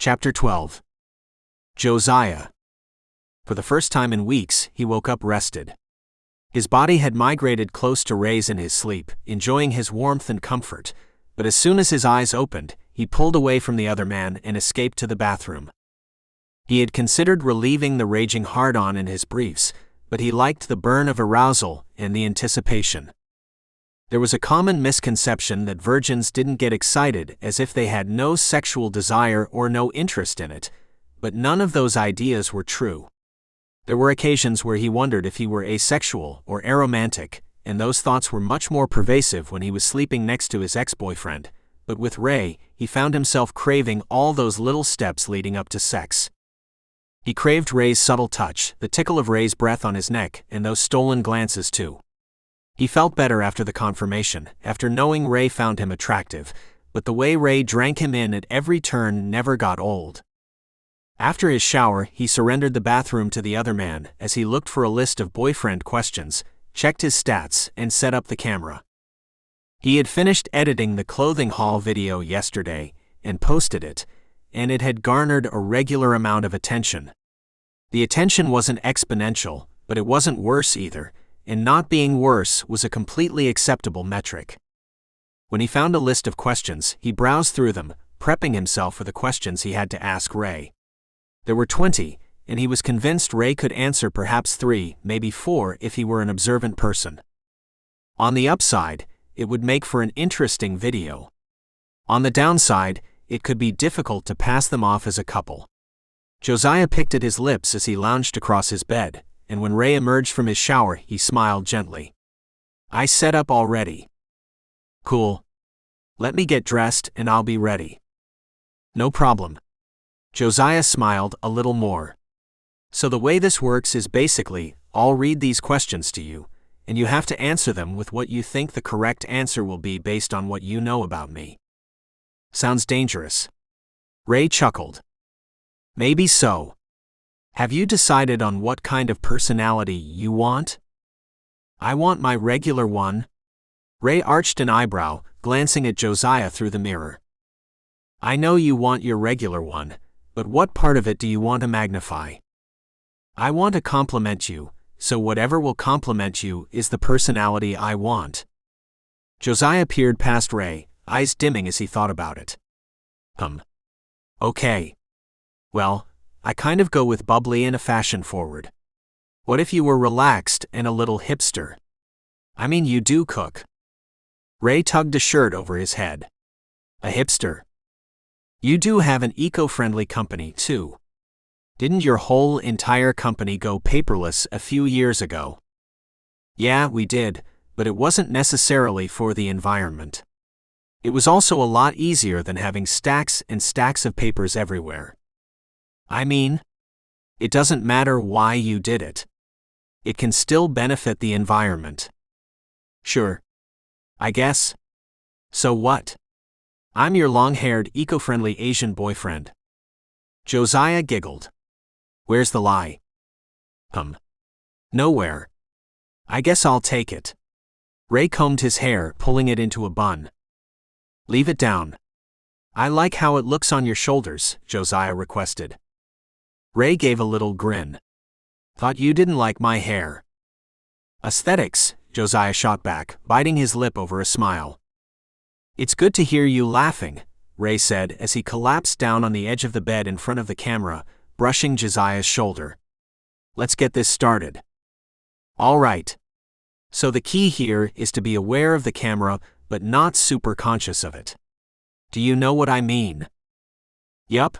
Chapter 12. Josiah. For the first time in weeks, he woke up rested. His body had migrated close to Ray's in his sleep, enjoying his warmth and comfort, but as soon as his eyes opened, he pulled away from the other man and escaped to the bathroom. He had considered relieving the raging hard-on in his briefs, but he liked the burn of arousal and the anticipation. There was a common misconception that virgins didn't get excited as if they had no sexual desire or no interest in it, but none of those ideas were true. There were occasions where he wondered if he were asexual or aromantic, and those thoughts were much more pervasive when he was sleeping next to his ex-boyfriend, but with Ray, he found himself craving all those little steps leading up to sex. He craved Ray's subtle touch, the tickle of Ray's breath on his neck, and those stolen glances too. He felt better after the confirmation, after knowing Ray found him attractive, but the way Ray drank him in at every turn never got old. After his shower, he surrendered the bathroom to the other man as he looked for a list of boyfriend questions, checked his stats, and set up the camera. He had finished editing the clothing haul video yesterday and posted it, and it had garnered a regular amount of attention. The attention wasn't exponential, but it wasn't worse either, and not being worse was a completely acceptable metric. When he found a list of questions, he browsed through them, prepping himself for the questions he had to ask Ray. There were 20, and he was convinced Ray could answer perhaps 3, maybe 4 if he were an observant person. On the upside, it would make for an interesting video. On the downside, it could be difficult to pass them off as a couple. Josiah picked at his lips as he lounged across his bed, and when Ray emerged from his shower, he smiled gently. "I set up already." "Cool. Let me get dressed and I'll be ready." "No problem." Josiah smiled a little more. "So the way this works is basically, I'll read these questions to you, and you have to answer them with what you think the correct answer will be based on what you know about me." "Sounds dangerous." Ray chuckled. "Maybe so. Have you decided on what kind of personality you want?" "I want my regular one." Ray arched an eyebrow, glancing at Josiah through the mirror. "I know you want your regular one, but what part of it do you want to magnify?" "I want to compliment you, so whatever will compliment you is the personality I want." Josiah peered past Ray, eyes dimming as he thought about it. Okay. Well, I kind of go with bubbly and a fashion forward. What if you were relaxed and a little hipster? I mean, you do cook." Ray tugged a shirt over his head. "A hipster? You do have an eco-friendly company, too. Didn't your whole entire company go paperless a few years ago?" "Yeah, we did, but it wasn't necessarily for the environment. It was also a lot easier than having stacks and stacks of papers everywhere. I mean, it doesn't matter why you did it. It can still benefit the environment." "Sure. I guess. So what? I'm your long-haired, eco-friendly Asian boyfriend." Josiah giggled. "Where's the lie?" Nowhere. I guess I'll take it." Ray combed his hair, pulling it into a bun. "Leave it down. I like how it looks on your shoulders," Josiah requested. Ray gave a little grin. "Thought you didn't like my hair." "Aesthetics," Josiah shot back, biting his lip over a smile. "It's good to hear you laughing," Ray said as he collapsed down on the edge of the bed in front of the camera, brushing Josiah's shoulder. "Let's get this started." "All right. So the key here is to be aware of the camera, but not super conscious of it. Do you know what I mean?" "Yup."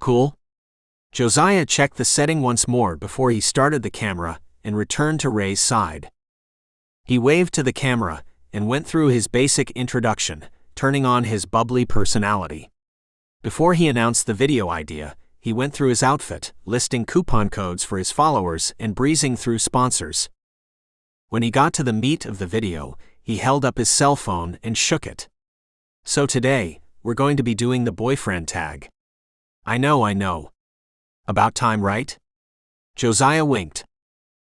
"Cool." Josiah checked the setting once more before he started the camera and returned to Ray's side. He waved to the camera and went through his basic introduction, turning on his bubbly personality. Before he announced the video idea, he went through his outfit, listing coupon codes for his followers and breezing through sponsors. When he got to the meat of the video, he held up his cell phone and shook it. "So today, we're going to be doing the boyfriend tag." I know. About time, right?" Josiah winked.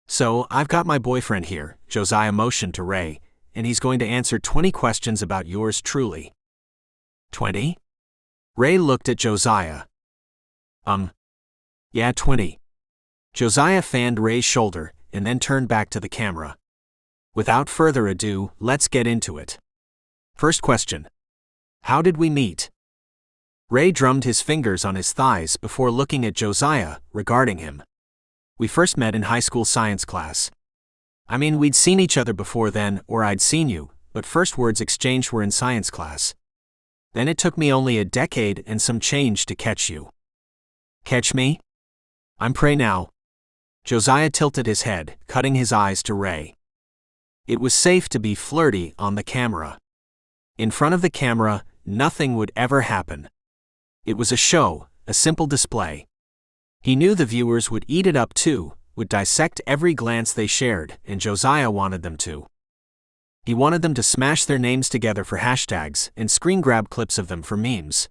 "So, I've got my boyfriend here," Josiah motioned to Ray, "and he's going to answer 20 questions about yours truly." 20? Ray looked at Josiah. Yeah, 20. Josiah fanned Ray's shoulder and then turned back to the camera. Without further ado, let's get into it. First question. How did we meet? Ray drummed his fingers on his thighs before looking at Josiah, regarding him. We first met in high school science class. I mean, we'd seen each other before then, or I'd seen you, but first words exchanged were in science class. Then it took me only a decade and some change to catch you. Catch me? I'm prey now. Josiah tilted his head, cutting his eyes to Ray. It was safe to be flirty on the camera. In front of the camera, nothing would ever happen. It was a show, a simple display. He knew the viewers would eat it up too, would dissect every glance they shared, and Josiah wanted them to. He wanted them to smash their names together for hashtags and screen grab clips of them for memes.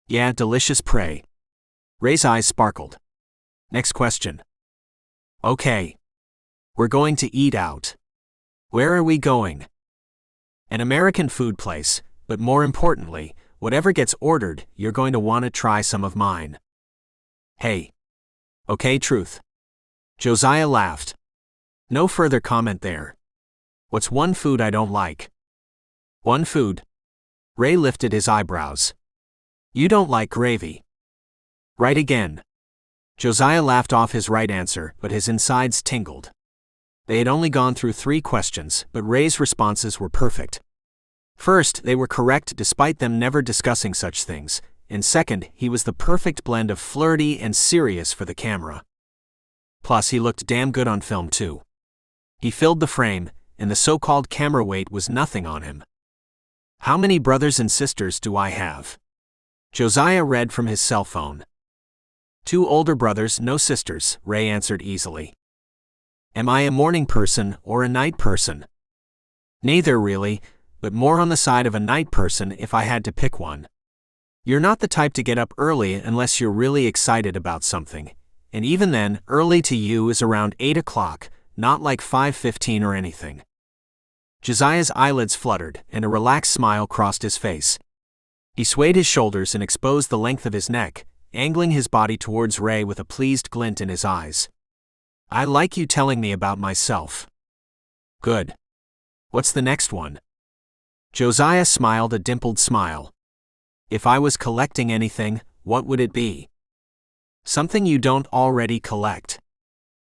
Yeah, delicious prey. Ray's eyes sparkled. Next question. Okay. We're going to eat out. Where are we going? An American food place, but more importantly, whatever gets ordered, you're going to want to try some of mine. Hey. Okay, truth. Josiah laughed. No further comment there. What's one food I don't like? One food? Ray lifted his eyebrows. You don't like gravy. Right again. Josiah laughed off his right answer, but his insides tingled. They had only gone through 3 questions, but Ray's responses were perfect. First, they were correct despite them never discussing such things, and second, he was the perfect blend of flirty and serious for the camera. Plus, he looked damn good on film too. He filled the frame, and the so-called camera weight was nothing on him. How many brothers and sisters do I have? Josiah read from his cell phone. 2 older brothers, no sisters, Ray answered easily. Am I a morning person or a night person? Neither really, but more on the side of a night person if I had to pick one. You're not the type to get up early unless you're really excited about something, and even then, early to you is around 8 o'clock, not like 5:15 or anything. Josiah's eyelids fluttered, and a relaxed smile crossed his face. He swayed his shoulders and exposed the length of his neck, angling his body towards Ray with a pleased glint in his eyes. I like you telling me about myself. Good. What's the next one? Josiah smiled a dimpled smile. If I was collecting anything, what would it be? Something you don't already collect.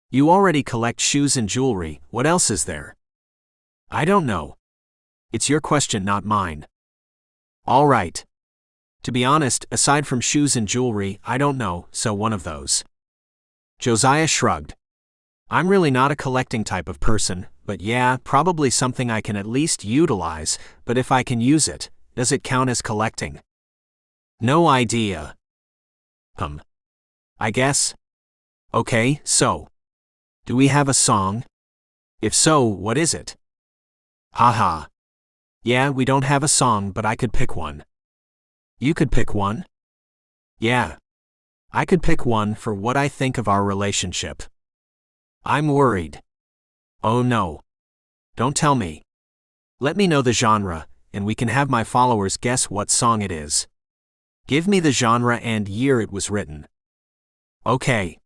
You already collect shoes and jewelry, what else is there? I don't know. It's your question, not mine. All right. To be honest, aside from shoes and jewelry, I don't know, so one of those. Josiah shrugged. I'm really not a collecting type of person, but yeah, probably something I can at least utilize, but if I can use it, does it count as collecting? No idea. I guess. Okay, so. Do we have a song? If so, what is it? Haha. Yeah, we don't have a song, but I could pick one. You could pick one? Yeah. I could pick one for what I think of our relationship. I'm worried. Oh no. Don't tell me. Let me know the genre, and we can have my followers guess what song it is. Give me the genre and year it was written. Okay.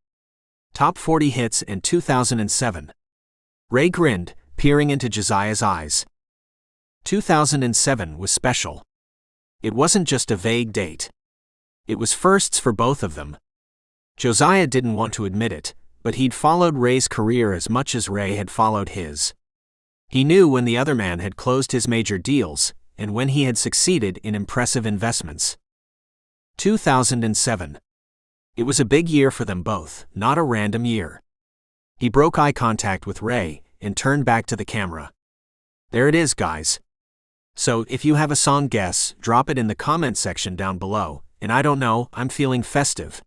Top 40 hits in 2007. Ray grinned, peering into Josiah's eyes. 2007 was special. It wasn't just a vague date. It was firsts for both of them. Josiah didn't want to admit it, but he'd followed Ray's career as much as Ray had followed his. He knew when the other man had closed his major deals, and when he had succeeded in impressive investments. 2007. It was a big year for them both, not a random year. He broke eye contact with Ray, and turned back to the camera. There it is, guys. So, if you have a song guess, drop it in the comment section down below, and I don't know, I'm feeling festive.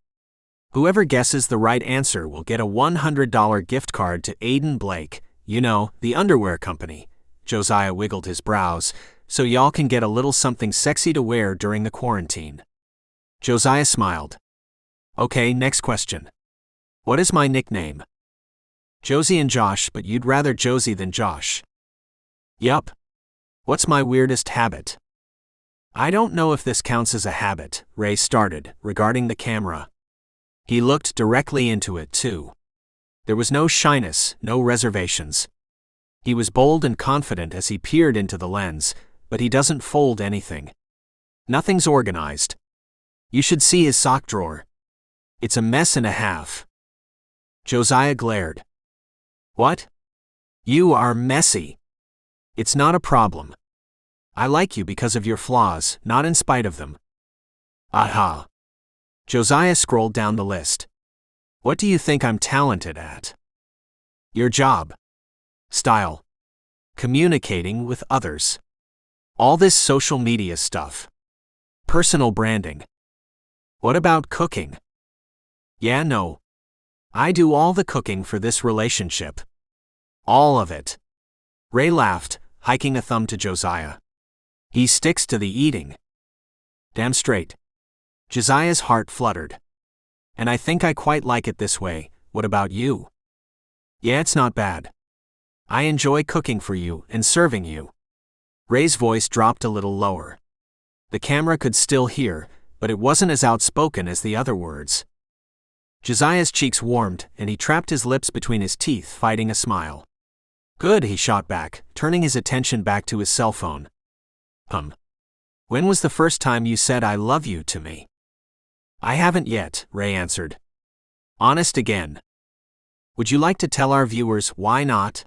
Whoever guesses the right answer will get a $100 gift card to Aiden Blake, you know, the underwear company. Josiah wiggled his brows, so y'all can get a little something sexy to wear during the quarantine. Josiah smiled. Okay, next question. What is my nickname? Josie and Josh, but you'd rather Josie than Josh. Yup. What's my weirdest habit? I don't know if this counts as a habit, Ray started, regarding the camera. He looked directly into it, too. There was no shyness, no reservations. He was bold and confident as he peered into the lens, but he doesn't fold anything. Nothing's organized. You should see his sock drawer. It's a mess and a half. Josiah glared. What? You are messy. It's not a problem. I like you because of your flaws, not in spite of them. Aha. Josiah scrolled down the list. What do you think I'm talented at? Your job. Style. Communicating with others. All this social media stuff. Personal branding. What about cooking? Yeah, no. I do all the cooking for this relationship. All of it. Ray laughed, hiking a thumb to Josiah. He sticks to the eating. Damn straight. Josiah's heart fluttered. And I think I quite like it this way. What about you? Yeah, it's not bad. I enjoy cooking for you and serving you. Ray's voice dropped a little lower. The camera could still hear, but it wasn't as outspoken as the other words. Josiah's cheeks warmed, and he trapped his lips between his teeth, fighting a smile. Good, he shot back, turning his attention back to his cell phone. When was the first time you said I love you to me? I haven't yet, Ray answered. Honest again. Would you like to tell our viewers why not?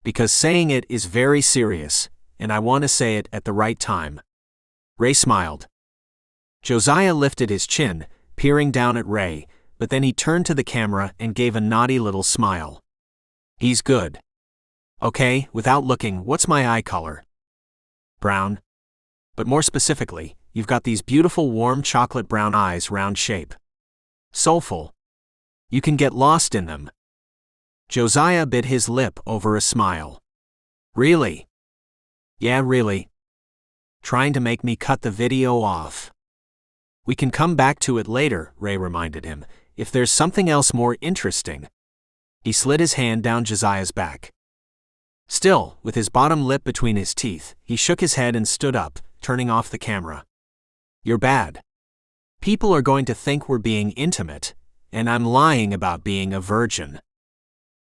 Because saying it is very serious, and I want to say it at the right time. Ray smiled. Josiah lifted his chin, peering down at Ray, but then he turned to the camera and gave a naughty little smile. He's good. Okay, without looking, what's my eye color? Brown. But more specifically, you've got these beautiful warm chocolate brown eyes, round shape. Soulful. You can get lost in them. Josiah bit his lip over a smile. Really? Yeah, really. Trying to make me cut the video off. We can come back to it later, Ray reminded him, if there's something else more interesting. He slid his hand down Josiah's back. Still, with his bottom lip between his teeth, he shook his head and stood up, turning off the camera. You're bad. People are going to think we're being intimate, and I'm lying about being a virgin.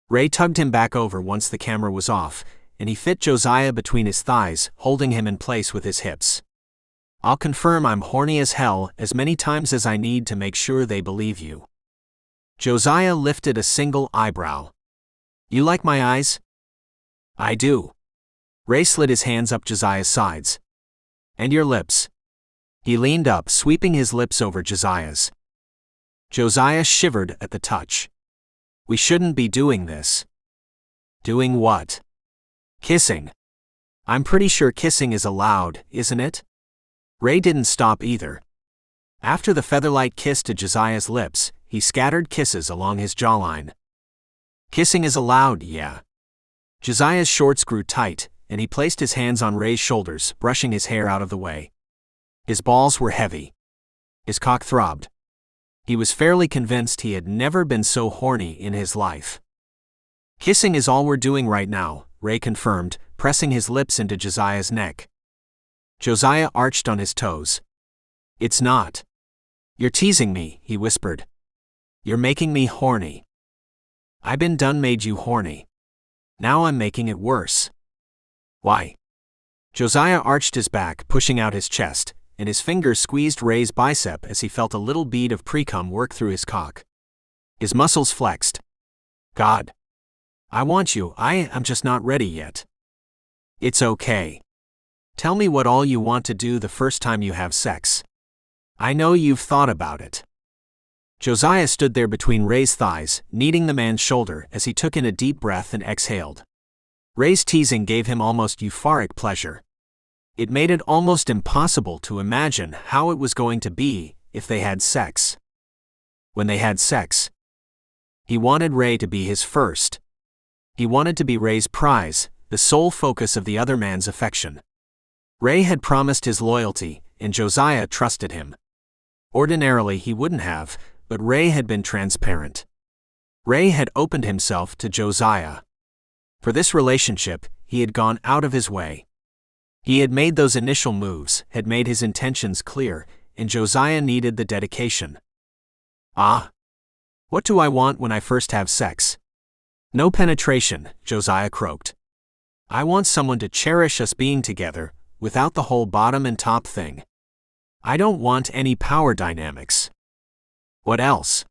Ray tugged him back over once the camera was off, and he fit Josiah between his thighs, holding him in place with his hips. I'll confirm I'm horny as hell as many times as I need to make sure they believe you. Josiah lifted a single eyebrow. You like my eyes? I do. Ray slid his hands up Josiah's sides. And your lips. He leaned up, sweeping his lips over Josiah's. Josiah shivered at the touch. We shouldn't be doing this. Doing what? Kissing. I'm pretty sure kissing is allowed, isn't it? Ray didn't stop either. After the featherlight kiss to Josiah's lips, he scattered kisses along his jawline. Kissing is allowed, yeah. Josiah's shorts grew tight, and he placed his hands on Ray's shoulders, brushing his hair out of the way. His balls were heavy. His cock throbbed. He was fairly convinced he had never been so horny in his life. Kissing is all we're doing right now, Ray confirmed, pressing his lips into Josiah's neck. Josiah arched on his toes. It's not. You're teasing me, he whispered. You're making me horny. I been done made you horny. Now I'm making it worse. Why? Josiah arched his back, pushing out his chest, and his fingers squeezed Ray's bicep as he felt a little bead of pre-cum work through his cock. His muscles flexed. God. I want you, I'm just not ready yet. It's okay. Tell me what all you want to do the first time you have sex. I know you've thought about it. Josiah stood there between Ray's thighs, kneading the man's shoulder as he took in a deep breath and exhaled. Ray's teasing gave him almost euphoric pleasure. It made it almost impossible to imagine how it was going to be if they had sex. When they had sex, he wanted Ray to be his first. He wanted to be Ray's prize, the sole focus of the other man's affection. Ray had promised his loyalty, and Josiah trusted him. Ordinarily he wouldn't have, but Ray had been transparent. Ray had opened himself to Josiah. For this relationship, he had gone out of his way. He had made those initial moves, had made his intentions clear, and Josiah needed the dedication. Ah! What do I want when I first have sex? No penetration, Josiah croaked. I want someone to cherish us being together, without the whole bottom and top thing. I don't want any power dynamics. What else?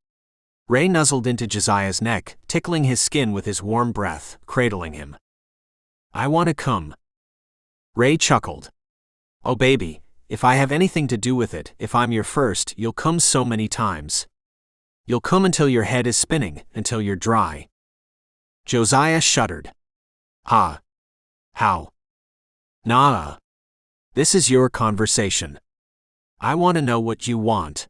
Ray nuzzled into Josiah's neck, tickling his skin with his warm breath, cradling him. I want to come. Ray chuckled. Oh baby, if I have anything to do with it, if I'm your first, you'll come so many times. You'll come until your head is spinning, until you're dry. Josiah shuddered. Ha. How? Nah. This is your conversation. I want to know what you want.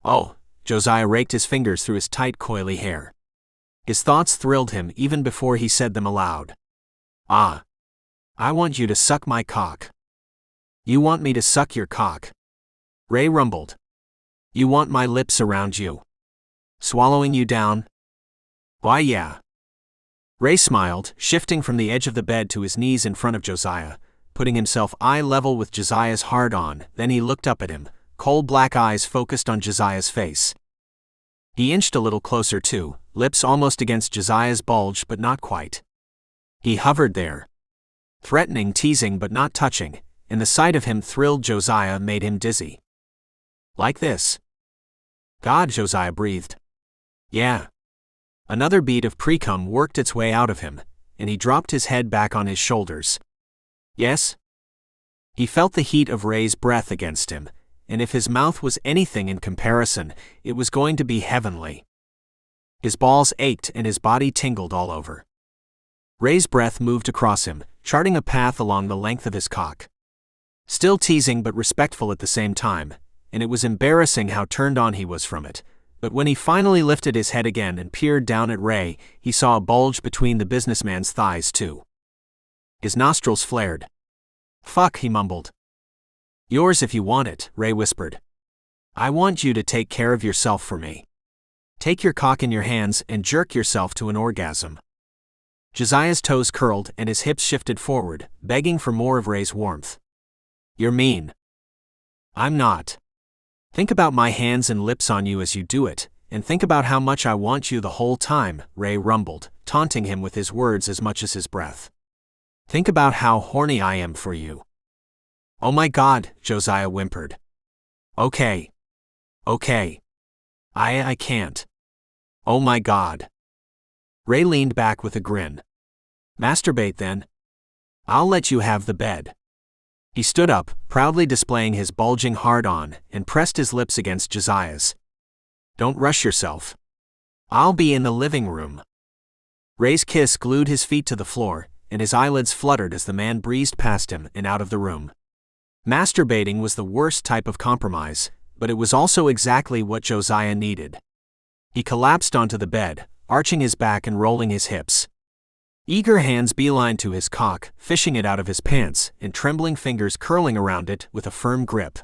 Oh, Josiah raked his fingers through his tight, coily hair. His thoughts thrilled him even before he said them aloud. Ah. I want you to suck my cock. You want me to suck your cock? Ray rumbled. You want my lips around you? Swallowing you down? Why yeah. Ray smiled, shifting from the edge of the bed to his knees in front of Josiah, putting himself eye level with Josiah's hard-on. Then he looked up at him, cold black eyes focused on Josiah's face. He inched a little closer too, lips almost against Josiah's bulge but not quite. He hovered there. Threatening, teasing but not touching, and the sight of him thrilled Josiah, made him dizzy. Like this? God, Josiah breathed. Yeah. Another bead of pre-cum worked its way out of him, and he dropped his head back on his shoulders. Yes? He felt the heat of Ray's breath against him, and if his mouth was anything in comparison, it was going to be heavenly. His balls ached and his body tingled all over. Ray's breath moved across him, charting a path along the length of his cock. Still teasing but respectful at the same time, and it was embarrassing how turned on he was from it. But when he finally lifted his head again and peered down at Ray, he saw a bulge between the businessman's thighs too. His nostrils flared. Fuck, he mumbled. Yours if you want it, Ray whispered. I want you to take care of yourself for me. Take your cock in your hands and jerk yourself to an orgasm. Josiah's toes curled and his hips shifted forward, begging for more of Ray's warmth. You're mean. I'm not. Think about my hands and lips on you as you do it, and think about how much I want you the whole time, Ray rumbled, taunting him with his words as much as his breath. Think about how horny I am for you. Oh my God, Josiah whimpered. Okay. Okay. I can't. Oh my God. Ray leaned back with a grin. Masturbate then. I'll let you have the bed. He stood up, proudly displaying his bulging hard-on, and pressed his lips against Josiah's. Don't rush yourself. I'll be in the living room. Ray's kiss glued his feet to the floor, and his eyelids fluttered as the man breezed past him and out of the room. Masturbating was the worst type of compromise, but it was also exactly what Josiah needed. He collapsed onto the bed, arching his back and rolling his hips. Eager hands beelined to his cock, fishing it out of his pants, and trembling fingers curling around it with a firm grip.